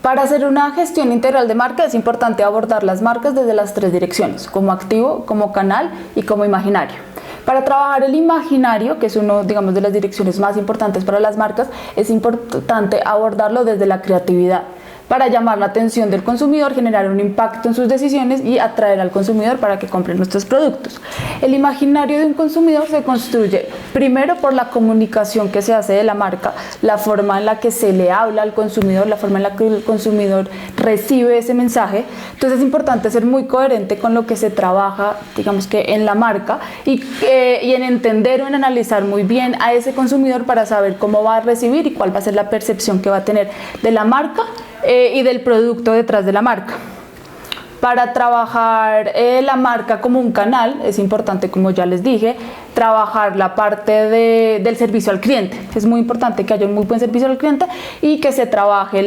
Para hacer una gestión integral de marca es importante abordar las marcas desde las tres direcciones, como activo, como canal y como imaginario. Para trabajar el imaginario, que es uno, digamos, de las direcciones más importantes para las marcas, es importante abordarlo desde la creatividad, para llamar la atención del consumidor, generar un impacto en sus decisiones y atraer al consumidor para que compre nuestros productos. El imaginario de un consumidor se construye primero por la comunicación que se hace de la marca, la forma en la que se le habla al consumidor, la forma en la que el consumidor recibe ese mensaje. Entonces es importante ser muy coherente con lo que se trabaja, digamos que en la marca, y en entender o en analizar muy bien a ese consumidor para saber cómo va a recibir y cuál va a ser la percepción que va a tener de la marca y del producto detrás de la marca. Para trabajar la marca como un canal es importante, como ya les dije, trabajar la parte del servicio al cliente. Es muy importante que haya un muy buen servicio al cliente y que se trabaje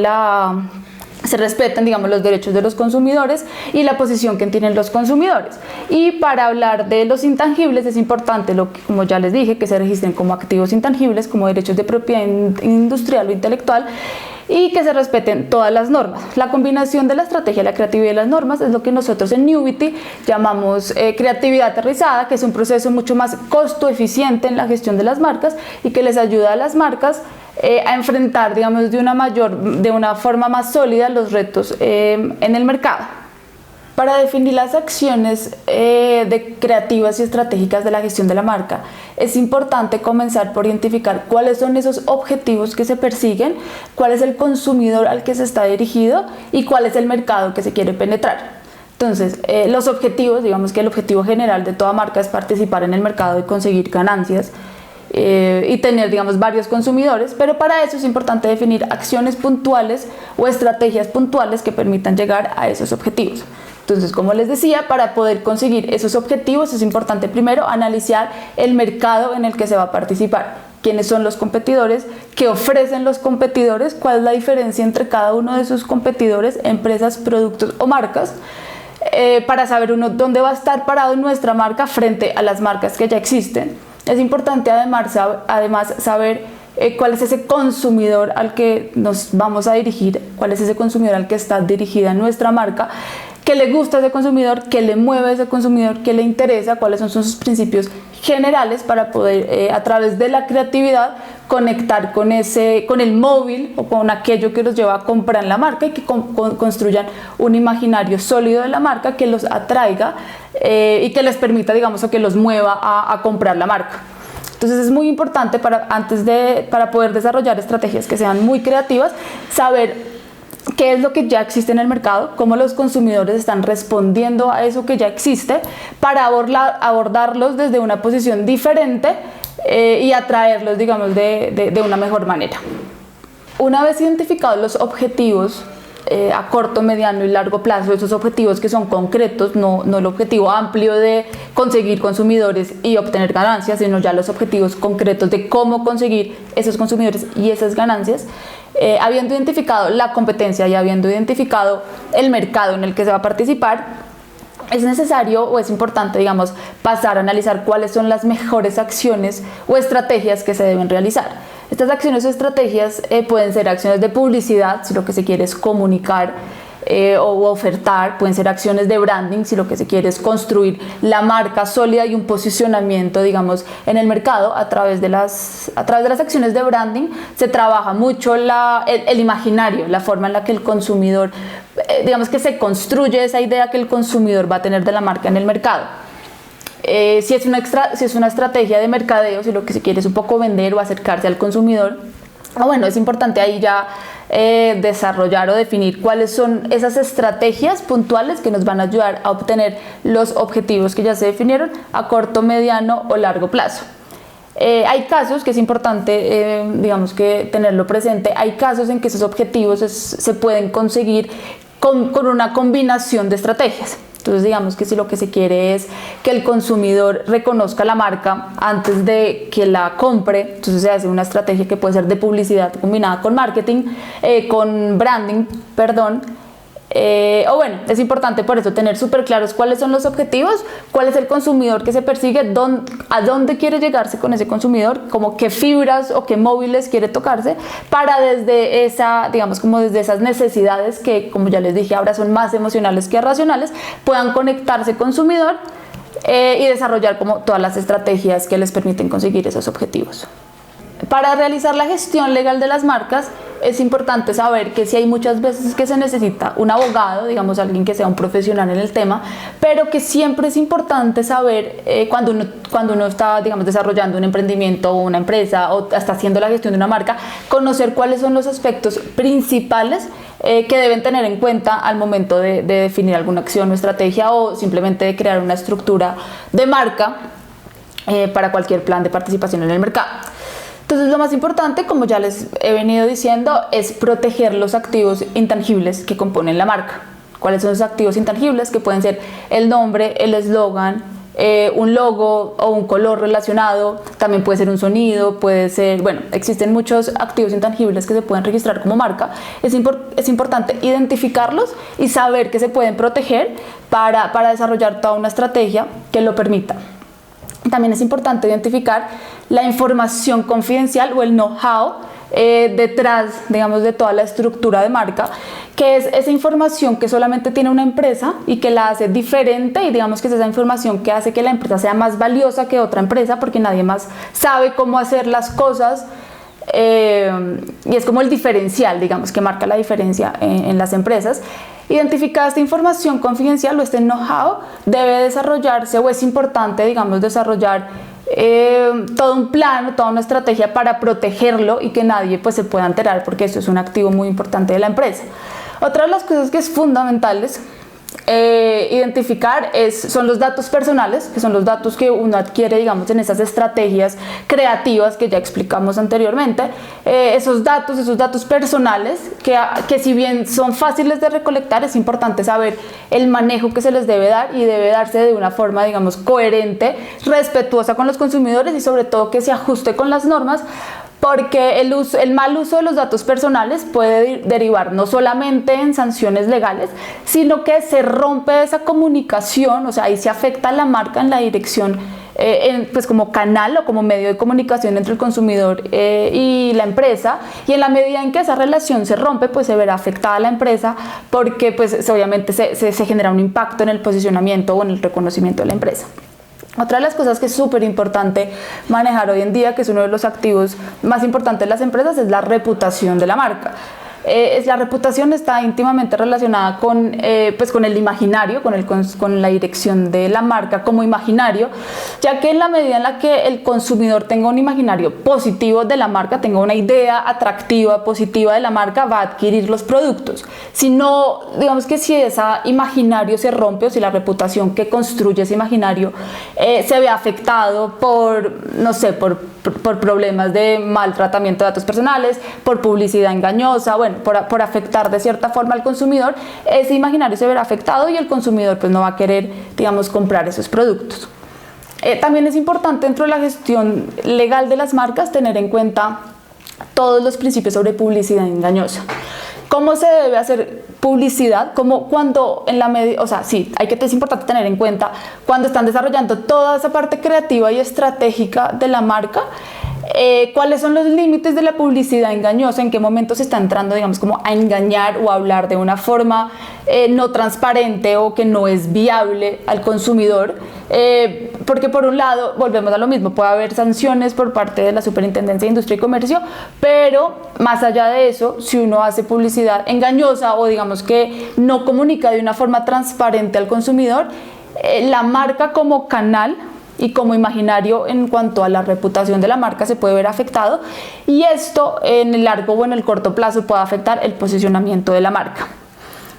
se respeten, digamos, los derechos de los consumidores y la posición que tienen los consumidores. Y para hablar de los intangibles es importante, como ya les dije, que se registren como activos intangibles, como derechos de propiedad industrial o intelectual, y que se respeten todas las normas. La combinación de la estrategia, la creatividad y las normas es lo que nosotros en Newbity llamamos creatividad aterrizada, que es un proceso mucho más costo eficiente en la gestión de las marcas y que les ayuda a las marcas a enfrentar, digamos, de una forma más sólida los retos en el mercado. Para definir las acciones creativas y estratégicas de la gestión de la marca, es importante comenzar por identificar cuáles son esos objetivos que se persiguen, cuál es el consumidor al que se está dirigido y cuál es el mercado que se quiere penetrar. Entonces, los objetivos, digamos que el objetivo general de toda marca es participar en el mercado y conseguir ganancias y tener, digamos, varios consumidores, pero para eso es importante definir acciones puntuales o estrategias puntuales que permitan llegar a esos objetivos. Entonces, como les decía, para poder conseguir esos objetivos es importante primero analizar el mercado en el que se va a participar. ¿Quiénes son los competidores? ¿Qué ofrecen los competidores? ¿Cuál es la diferencia entre cada uno de sus competidores, empresas, productos o marcas? Para saber uno dónde va a estar parado nuestra marca frente a las marcas que ya existen. Es importante además saber cuál es ese consumidor al que nos vamos a dirigir, cuál es ese consumidor al que está dirigida nuestra marca, qué le gusta a ese consumidor, qué le mueve a ese consumidor, qué le interesa, cuáles son sus principios generales para poder a través de la creatividad conectar con el móvil o con aquello que los lleva a comprar la marca y que construyan un imaginario sólido de la marca que los atraiga y que les permita, digamos, o que los mueva a comprar la marca. Entonces es muy importante para poder desarrollar estrategias que sean muy creativas, saber qué es lo que ya existe en el mercado, cómo los consumidores están respondiendo a eso que ya existe, para abordarlos desde una posición diferente y atraerlos, digamos, de una mejor manera. Una vez identificados los objetivos a corto, mediano y largo plazo, esos objetivos que son concretos, no el objetivo amplio de conseguir consumidores y obtener ganancias, sino ya los objetivos concretos de cómo conseguir esos consumidores y esas ganancias, habiendo identificado la competencia y habiendo identificado el mercado en el que se va a participar, es necesario o es importante, digamos, pasar a analizar cuáles son las mejores acciones o estrategias que se deben realizar. Estas acciones o estrategias pueden ser acciones de publicidad, si lo que se quiere es comunicar o ofertar, pueden ser acciones de branding, si lo que se quiere es construir la marca sólida y un posicionamiento, digamos, en el mercado. A través de las acciones de branding se trabaja mucho el imaginario, la forma en la que el consumidor, digamos que se construye esa idea que el consumidor va a tener de la marca en el mercado. Si es una estrategia de mercadeo, si lo que se quiere es un poco vender o acercarse al consumidor, bueno, es importante ahí ya desarrollar o definir cuáles son esas estrategias puntuales que nos van a ayudar a obtener los objetivos que ya se definieron a corto, mediano o largo plazo. Hay casos que es importante, digamos, que tenerlo presente, hay casos en que esos objetivos se pueden conseguir con una combinación de estrategias. Entonces, digamos que si lo que se quiere es que el consumidor reconozca la marca antes de que la compre, entonces se hace una estrategia que puede ser de publicidad combinada con marketing, con branding, perdón, O bueno, es importante por eso tener súper claros cuáles son los objetivos, cuál es el consumidor que se persigue, a dónde quiere llegarse con ese consumidor, como qué fibras o qué móviles quiere tocarse, para desde esa, digamos, como desde esas necesidades que, como ya les dije, ahora son más emocionales que racionales, puedan conectarse consumidor y desarrollar como todas las estrategias que les permiten conseguir esos objetivos. Para realizar la gestión legal de las marcas es importante saber que sí hay muchas veces que se necesita un abogado, digamos alguien que sea un profesional en el tema, pero que siempre es importante saber cuando uno está, digamos, desarrollando un emprendimiento o una empresa o está haciendo la gestión de una marca, conocer cuáles son los aspectos principales que deben tener en cuenta al momento de definir alguna acción o estrategia o simplemente de crear una estructura de marca para cualquier plan de participación en el mercado. Entonces lo más importante, como ya les he venido diciendo, es proteger los activos intangibles que componen la marca. ¿Cuáles son esos activos intangibles? Que pueden ser el nombre, el eslogan, un logo o un color relacionado, también puede ser un sonido, puede ser, bueno, existen muchos activos intangibles que se pueden registrar como marca. Es importante identificarlos y saber que se pueden proteger para desarrollar toda una estrategia que lo permita. También es importante identificar la información confidencial o el know-how detrás, digamos, de toda la estructura de marca, que es esa información que solamente tiene una empresa y que la hace diferente, y digamos que es esa información que hace que la empresa sea más valiosa que otra empresa porque nadie más sabe cómo hacer las cosas. Y es como el diferencial, digamos, que marca la diferencia en las empresas. Identificada esta información confidencial o este know-how, debe desarrollarse, o es importante, digamos, desarrollar todo un plan, toda una estrategia para protegerlo y que nadie pues se pueda enterar, porque eso es un activo muy importante de la empresa. Otra de las cosas que es fundamentales identificar son los datos personales, que son los datos que uno adquiere, digamos, en esas estrategias creativas que ya explicamos anteriormente. Esos datos personales que si bien son fáciles de recolectar, es importante saber el manejo que se les debe dar, y debe darse de una forma, digamos, coherente, respetuosa con los consumidores y sobre todo que se ajuste con las normas, porque el mal uso de los datos personales puede derivar no solamente en sanciones legales, sino que se rompe esa comunicación, o sea, ahí se afecta a la marca en la dirección, pues como canal o como medio de comunicación entre el consumidor y la empresa, y en la medida en que esa relación se rompe, pues se verá afectada la empresa, porque pues obviamente se genera un impacto en el posicionamiento o en el reconocimiento de la empresa. Otra de las cosas que es súper importante manejar hoy en día, que es uno de los activos más importantes de las empresas, es la reputación de la marca. La reputación está íntimamente relacionada con el imaginario, con la dirección de la marca como imaginario, ya que en la medida en la que el consumidor tenga un imaginario positivo de la marca, tenga una idea atractiva, positiva de la marca, va a adquirir los productos. Si no, digamos que si ese imaginario se rompe, o si la reputación que construye ese imaginario se ve afectado por, no sé, por problemas de maltratamiento de datos personales, por publicidad engañosa, bueno, por afectar de cierta forma al consumidor, ese imaginario se verá afectado y el consumidor pues no va a querer, digamos, comprar esos productos. También es importante dentro de la gestión legal de las marcas tener en cuenta todos los principios sobre publicidad engañosa. ¿Cómo se debe hacer publicidad? Como cuando en la medida, o sea, sí, es importante tener en cuenta cuando están desarrollando toda esa parte creativa y estratégica de la marca, cuáles son los límites de la publicidad engañosa, en qué momento se está entrando, digamos, como a engañar o a hablar de una forma no transparente o que no es viable al consumidor, porque por un lado, volvemos a lo mismo, puede haber sanciones por parte de la Superintendencia de Industria y Comercio, pero más allá de eso, si uno hace publicidad engañosa o digamos que no comunica de una forma transparente al consumidor, la marca como canal y como imaginario en cuanto a la reputación de la marca se puede ver afectado, y esto en el largo o en el corto plazo puede afectar el posicionamiento de la marca.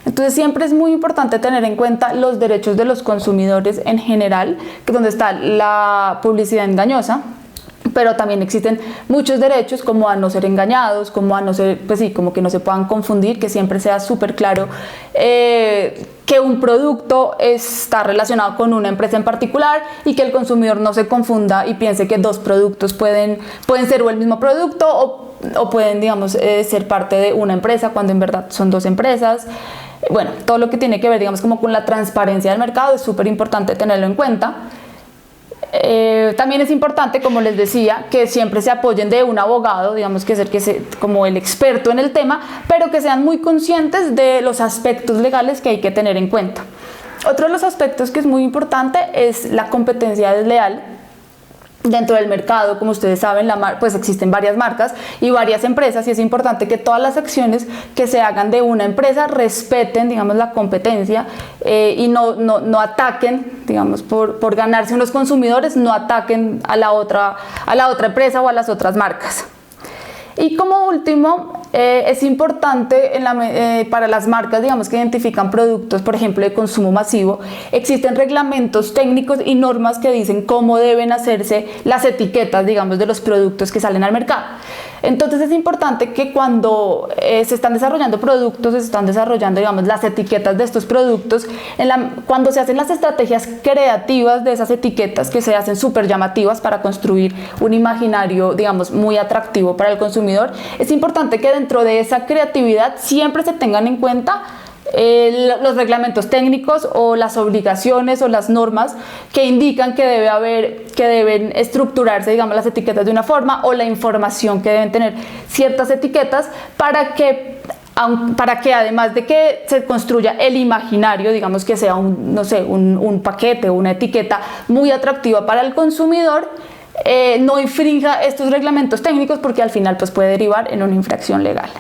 Entonces siempre es muy importante tener en cuenta los derechos de los consumidores en general, que es donde está la publicidad engañosa, pero también existen muchos derechos como a no ser engañados, como a no ser, pues sí, como que no se puedan confundir, que siempre sea súper claro que un producto está relacionado con una empresa en particular y que el consumidor no se confunda y piense que dos productos pueden ser o el mismo producto o pueden, digamos, ser parte de una empresa cuando en verdad son dos empresas. Bueno, todo lo que tiene que ver, digamos, como con la transparencia del mercado es súper importante tenerlo en cuenta. También es importante, como les decía, que siempre se apoyen de un abogado, digamos que es como el experto en el tema, pero que sean muy conscientes de los aspectos legales que hay que tener en cuenta. Otro de los aspectos que es muy importante es la competencia desleal. Dentro del mercado, como ustedes saben, pues existen varias marcas y varias empresas, y es importante que todas las acciones que se hagan de una empresa respeten, digamos, la competencia y no ataquen, digamos, por ganarse unos consumidores, no ataquen a la otra empresa o a las otras marcas. Y como último, es importante para las marcas, digamos, que identifican productos, por ejemplo, de consumo masivo, existen reglamentos técnicos y normas que dicen cómo deben hacerse las etiquetas, digamos, de los productos que salen al mercado. Entonces es importante que cuando se están desarrollando productos, se están desarrollando, digamos, las etiquetas de estos productos, cuando se hacen las estrategias creativas de esas etiquetas, que se hacen súper llamativas para construir un imaginario, digamos, muy atractivo para el consumidor, es importante que dentro de esa creatividad siempre se tengan en cuenta los reglamentos técnicos o las obligaciones o las normas que indican que deben estructurarse, digamos, las etiquetas de una forma, o la información que deben tener ciertas etiquetas para que además de que se construya el imaginario, digamos, que sea un paquete o una etiqueta muy atractiva para el consumidor, no infrinja estos reglamentos técnicos, porque al final pues puede derivar en una infracción legal.